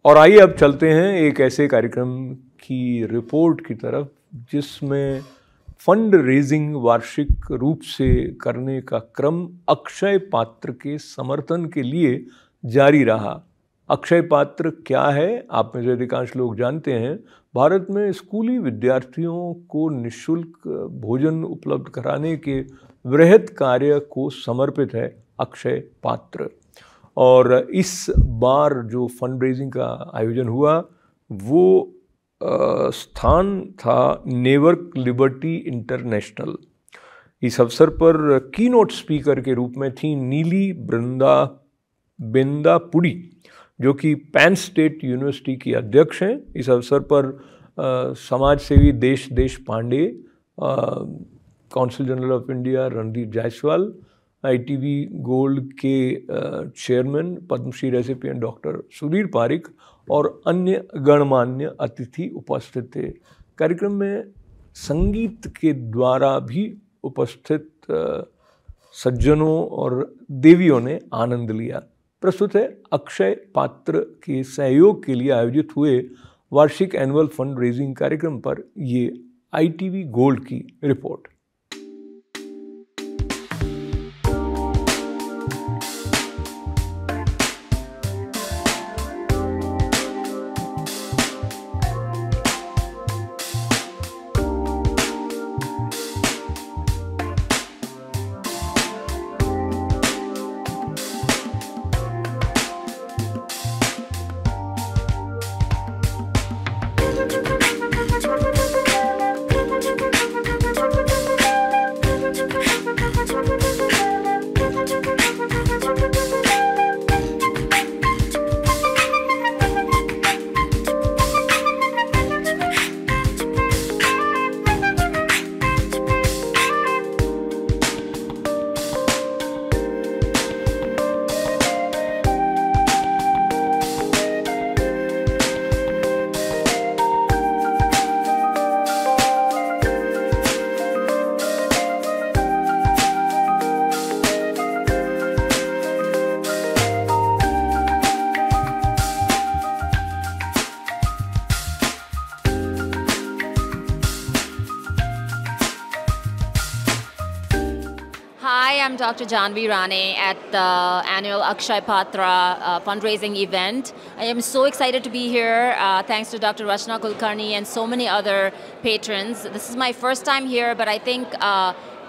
और आइए अब चलते हैं एक ऐसे कार्यक्रम की रिपोर्ट की तरफ जिसमें फंड रेजिंग वार्षिक रूप से करने का क्रम अक्षय पात्र के समर्थन के लिए जारी रहा। अक्षय पात्र क्या है, आप में से अधिकांश लोग जानते हैं। भारत में स्कूली विद्यार्थियों को निःशुल्क भोजन उपलब्ध कराने के वृहद कार्य को समर्पित है अक्षय पात्र। और इस बार जो फंड रेजिंग का आयोजन हुआ वो स्थान था नेवर्क लिबर्टी इंटरनेशनल। इस अवसर पर कीनोट स्पीकर के रूप में थी नीली बेंदापुड़ी, जो कि पैन स्टेट यूनिवर्सिटी की अध्यक्ष हैं। इस अवसर पर समाज सेवी Deshpande, council general of India Randeep Jaiswal, ITV gold के chairman Padmashri recipient doctor Sudhir Pareek और अन्य गणमान्य अतिथि उपस्थित थे। कार्यक्रम में संगीत के द्वारा भी उपस्थित सज्जनों और देवियों ने आनंद लिया। प्रस्तुत है अक्षय पात्र के सहयोग के लिए आयोजित हुए वार्षिक एनुअल फंड रेजिंग कार्यक्रम पर ये ITV गोल्ड की report. Hi, I'm Dr. Janvi Rane at the annual Akshay Patra fundraising event. I am so excited to be here, thanks to Dr. Rachna Kulkarni and so many other patrons. This is my first time here, but I think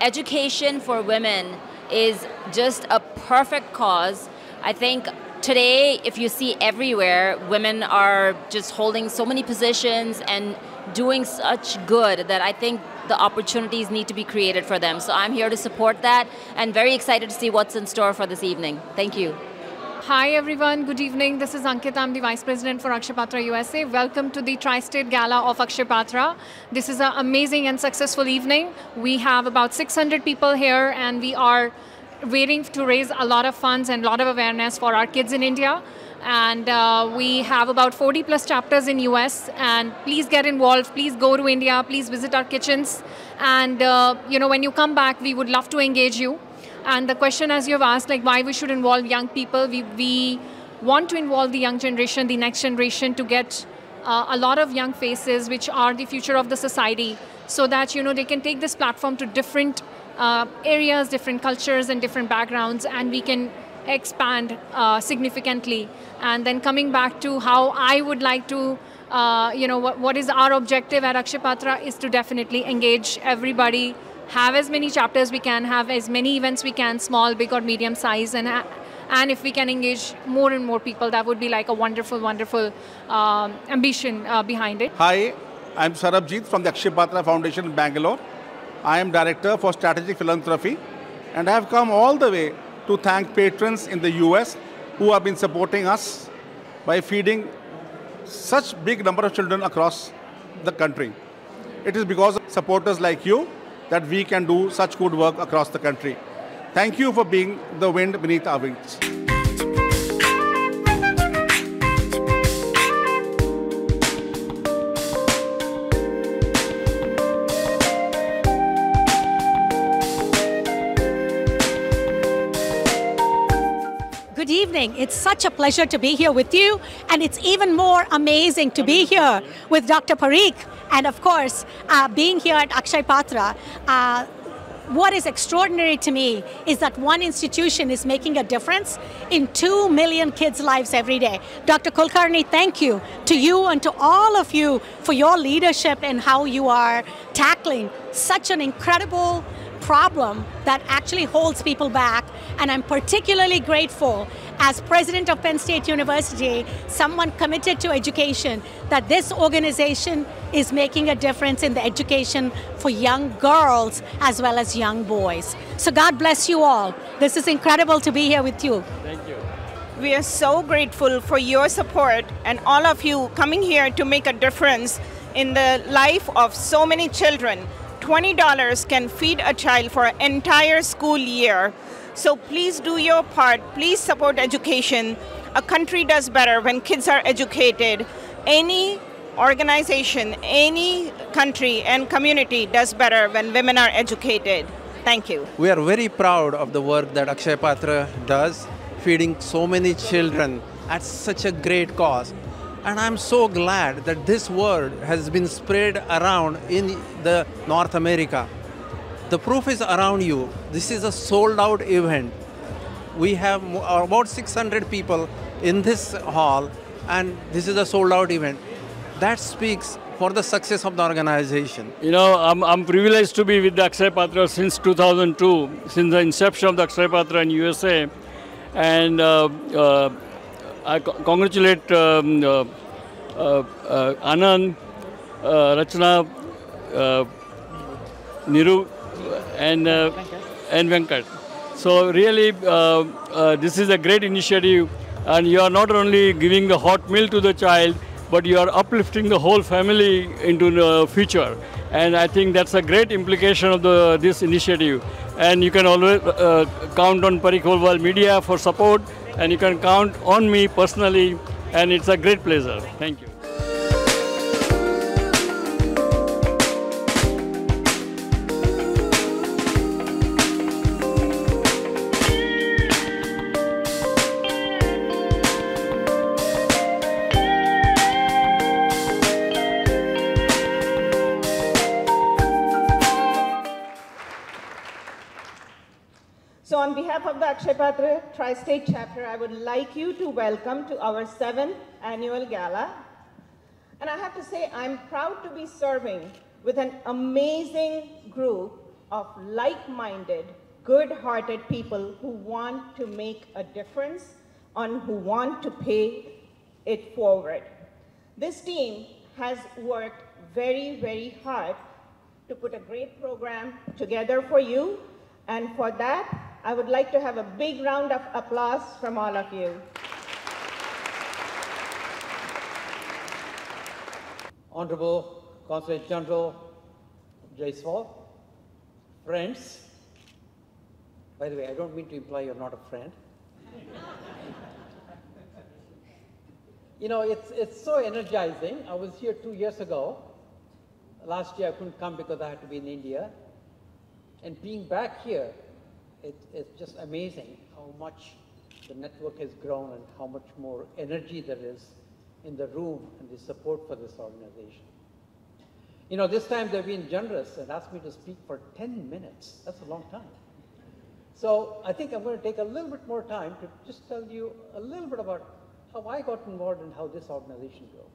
education for women is just a perfect cause. I think today, if you see everywhere, women are just holding so many positions and doing such good that I think the opportunities need to be created for them. So I'm here to support that and very excited to see what's in store for this evening. Thank you. Hi everyone, good evening. This is Ankita, I'm the Vice President for Akshay Patra USA. Welcome to the Tri-State Gala of Akshay Patra. This is an amazing and successful evening. We have about 600 people here and we are waiting to raise a lot of funds and a lot of awareness for our kids in India. And we have about 40 plus chapters in US, and please get involved, please go to India, please visit our kitchens, and you know, when you come back we would love to engage you. And the question, as you have asked, like why we should involve young people, we want to involve the young generation, the next generation, to get a lot of young faces which are the future of the society, so that you know they can take this platform to different areas, different cultures and different backgrounds, and we can expand significantly. And then coming back to how I would like to, you know, what is our objective at Akshay Patra is to definitely engage everybody, have as many chapters we can, have as many events we can, small, big or medium size, and if we can engage more and more people, that would be like a wonderful, wonderful ambition behind it. Hi, I'm Sarabjit from the Akshay Patra Foundation in Bangalore. I am Director for Strategic Philanthropy, and I have come all the way to thank patrons in the US who have been supporting us by feeding such big number of children across the country. It is because of supporters like you that we can do such good work across the country. Thank you for being the wind beneath our wings. good evening. It's such a pleasure to be here with you, and it's even more amazing to be here with Dr. Parikh, and of course, being here at Akshay Patra. What is extraordinary to me is that one institution is making a difference in 2 million kids' lives every day. Dr. Kulkarni, thank you to you and to all of you for your leadership and how you are tackling such an incredible problem that actually holds people back. And I'm particularly grateful as president of Penn State University, someone committed to education, that this organization is making a difference in the education for young girls as well as young boys. So God bless you all. This is incredible to be here with you. Thank you. We are so grateful for your support and all of you coming here to make a difference in the life of so many children. $20 can feed a child for an entire school year. So please do your part. Please support education. A country does better when kids are educated. Any organization, any country and community does better when women are educated. Thank you. We are very proud of the work that Akshay Patra does, feeding so many children at such a great cause. And I'm so glad that this word has been spread around in the North America. The proof is around you. This is a sold-out event. We have about 600 people in this hall, and this is a sold-out event. That speaks for the success of the organization. You know, I'm privileged to be with the Akshay Patra since 2002, since the inception of the Akshay Patra in USA. And I congratulate Anand, Rachna, Niru, and Venkat. So really, this is a great initiative, and you are not only giving the hot meal to the child, but you are uplifting the whole family into the future. And I think that's a great implication of this initiative. And you can always count on Parikh World Media for support, and you can count on me personally, and it's a great pleasure. Thank you. So on behalf of the Akshay Patra Tri-State Chapter, I would like you to welcome to our 7th annual gala. And I have to say, I'm proud to be serving with an amazing group of like-minded, good-hearted people who want to make a difference and who want to pay it forward. This team has worked very, very hard to put a great program together for you. And for that, I would like to have a big round of applause from all of you. Honorable Consul General Jaiswal, friends, by the way, I don't mean to imply you're not a friend. You know, it's so energizing. I was here 2 years ago. Last year I couldn't come because I had to be in India. And being back here, it's just amazing how much the network has grown and how much more energy there is in the room and the support for this organization. You know, this time they've been generous and asked me to speak for 10 minutes. That's a long time. So I think I'm going to take a little bit more time to just tell you a little bit about how I got involved and how this organization grew.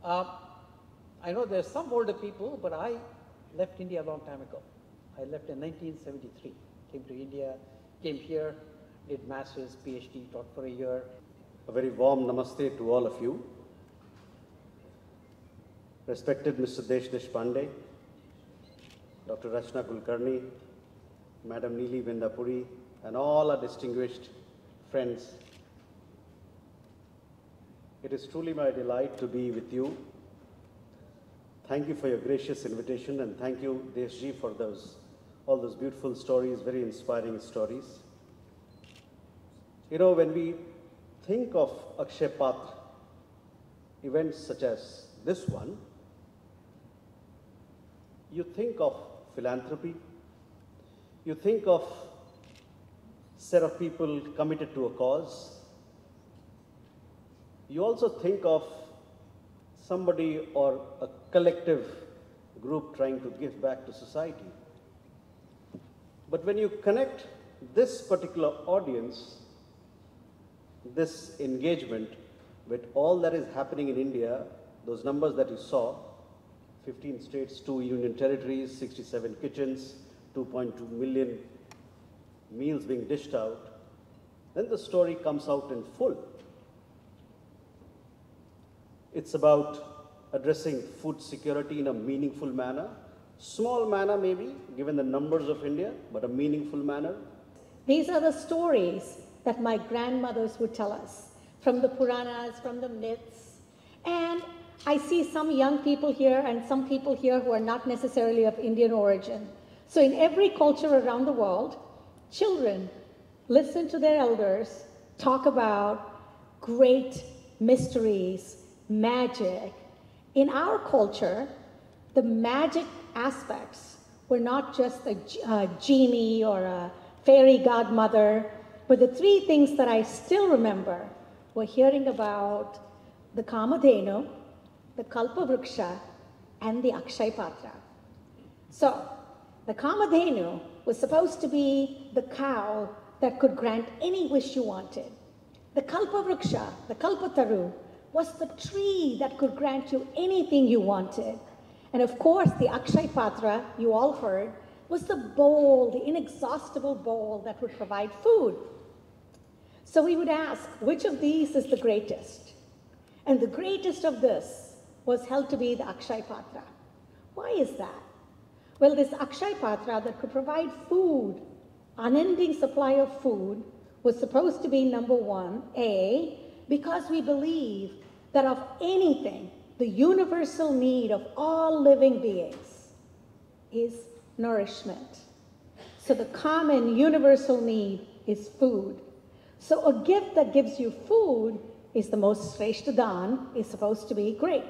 I know there's some older people, but I left India a long time ago. I left in 1973, came to India, came here, did master's, PhD, taught for a year. A very warm namaste to all of you. Respected Mr. Desh Deshpande, Dr. Rachna Kulkarni, Madam Neeli Vendapuri, and all our distinguished friends. It is truly my delight to be with you. Thank you for your gracious invitation, and thank you, Deshji, for all those beautiful stories, very inspiring stories. You know, when we think of Akshay Patra, events such as this one, you think of philanthropy, you think of set of people committed to a cause. You also think of somebody or a collective group trying to give back to society. But when you connect this particular audience, this engagement with all that is happening in India, those numbers that you saw, 15 states, 2 union territories, 67 kitchens, 2.2 million meals being dished out, then the story comes out in full. It's about addressing food security in a meaningful manner, small manner maybe, given the numbers of India, but a meaningful manner. These are the stories that my grandmothers would tell us, from the Puranas, from the myths. And I see some young people here and some people here who are not necessarily of Indian origin. So in every culture around the world, children listen to their elders talk about great mysteries, magic. In our culture, the magic aspects were not just a genie or a fairy godmother, but the three things that I still remember were hearing about the Kamadhenu, the Kalpavruksha, and the Akshay Patra. So, the Kamadhenu was supposed to be the cow that could grant any wish you wanted. The Kalpavruksha, the Kalpataru, was the tree that could grant you anything you wanted. And of course, the Akshay Patra, you all heard, was the bowl, the inexhaustible bowl that would provide food. So we would ask, which of these is the greatest? And the greatest of this was held to be the Akshay Patra. Why is that? Well, this Akshay Patra that could provide food, unending supply of food, was supposed to be number one, A, because we believe that of anything, the universal need of all living beings is nourishment. So the common universal need is food. So a gift that gives you food is the most Shreshta Dan, is supposed to be great.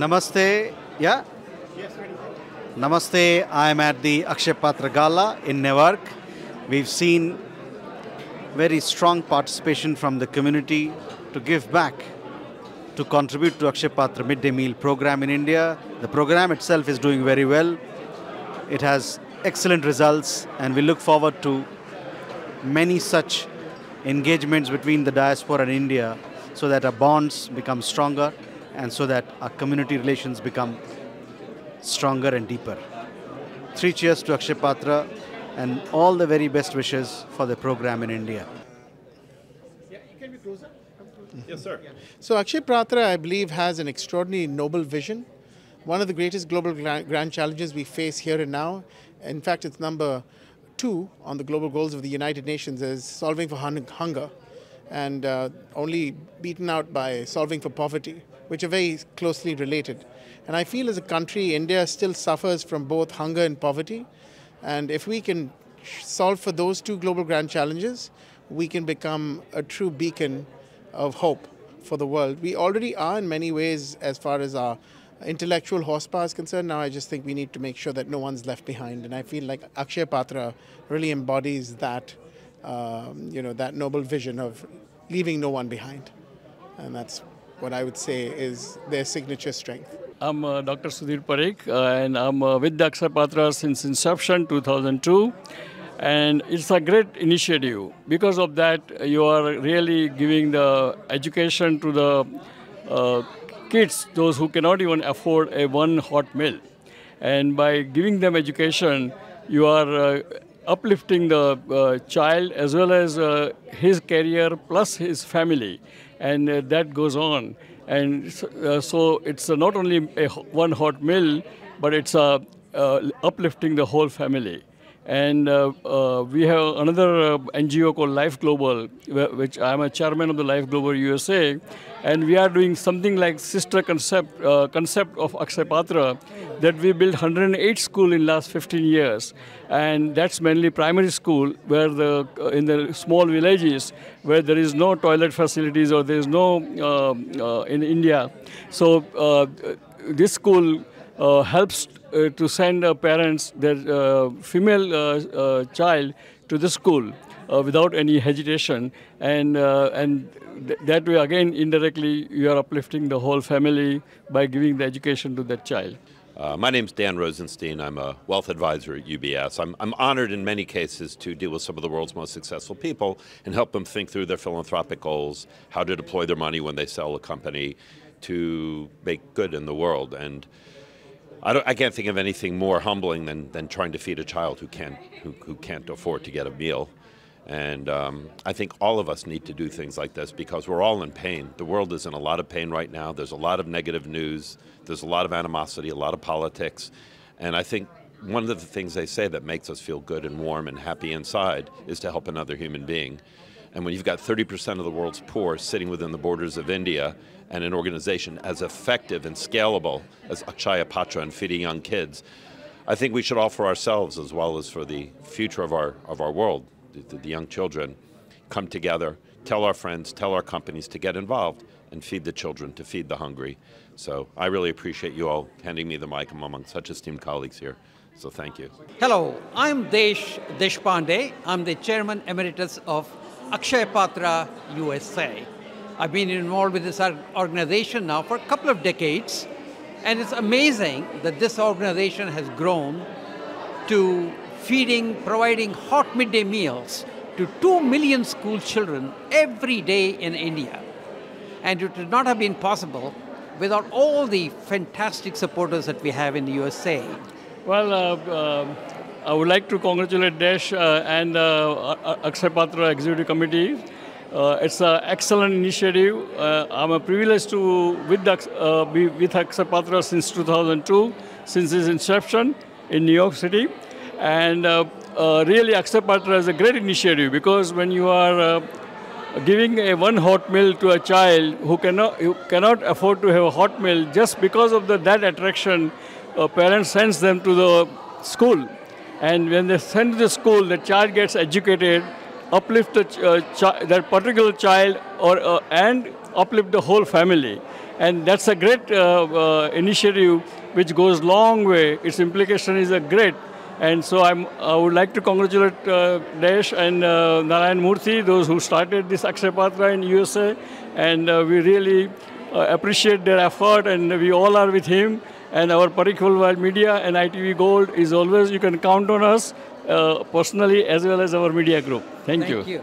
Namaste. Yeah? Namaste. I'm at the Akshay Patra Gala in Newark. We've seen very strong participation from the community to give back, to contribute to Akshay Patra midday meal program in India. The program itself is doing very well. It has excellent results, and we look forward to many such engagements between the diaspora and India so that our bonds become stronger and so that our community relations become stronger and deeper. 3 cheers to Akshay Patra and all the very best wishes for the program in India. Yeah, you can be closer. Yes, sir. So Akshay Patra, I believe, has an extraordinary noble vision. One of the greatest global grand challenges we face here and now, in fact, it's number 2 on the global goals of the United Nations, is solving for hunger, and only beaten out by solving for poverty, which are very closely related. And I feel as a country, India still suffers from both hunger and poverty. And if we can solve for those 2 global grand challenges, we can become a true beacon of hope for the world. We already are in many ways as far as our intellectual horsepower is concerned. Now I just think we need to make sure that no one's left behind. And I feel like Akshay Patra really embodies that, that noble vision of leaving no one behind. And that's what I would say is their signature strength. I'm Dr. Sudhir Parikh, and I'm with the Akshay Patra since inception, 2002. And it's a great initiative. Because of that, you are really giving the education to the kids, those who cannot even afford a one hot meal. And by giving them education, you are uplifting the child as well as his career plus his family. And that goes on. And so it's not only one hot meal, but it's uplifting the whole family. And we have another NGO called Life Global, which I am a chairman of the Life Global USA. And we are doing something like sister concept of Akshay Patra, that we built 108 schools in last 15 years. And that's mainly primary school, where in the small villages where there is no toilet facilities or there is no in India. So this school helps to send parents their female child to the school without any hesitation, and that way again indirectly you are uplifting the whole family by giving the education to that child. My name's Dan Rosenstein. I'm a wealth advisor at UBS. I'm honored in many cases to deal with some of the world's most successful people and help them think through their philanthropic goals, how to deploy their money when they sell a company to make good in the world. And I can't think of anything more humbling than trying to feed a child who can't afford to get a meal. And I think all of us need to do things like this because we're all in pain. The world is in a lot of pain right now. There's a lot of negative news. There's a lot of animosity, a lot of politics. And I think one of the things they say that makes us feel good and warm and happy inside is to help another human being. And when you've got 30% of the world's poor sitting within the borders of India and an organization as effective and scalable as Akshay Patra and feeding young kids, I think we should all for ourselves as well as for the future of our world, the young children, come together, tell our friends, tell our companies to get involved and feed the children, to feed the hungry. So I really appreciate you all handing me the mic. I'm among such esteemed colleagues here. So thank you. Hello, I'm Desh Deshpande. I'm the Chairman Emeritus of Akshay Patra USA. I've been involved with this organization now for a couple of decades, and it's amazing that this organization has grown to providing hot midday meals to 2 million school children every day in India. And it would not have been possible without all the fantastic supporters that we have in the USA. Well, I would like to congratulate Desh and Akshay Patra Executive Committee. It's an excellent initiative. I'm a privilege to be with Akshay Patra since 2002, since its inception in New York City. And really, Akshay Patra is a great initiative because when you are giving a one hot meal to a child who cannot afford to have a hot meal, just because of that attraction, parents sends them to the school. And when they send to the school, the child gets educated, uplift that particular child, and uplift the whole family. And that's a great initiative which goes a long way. Its implication is great. And so I would like to congratulate Desh and Narayan Murthy, those who started this Akshay Patra in USA. And we really appreciate their effort, and we all are with him. And our Parikh Worldwide Media and ITV Gold is always, you can count on us personally as well as our media group. Thank you.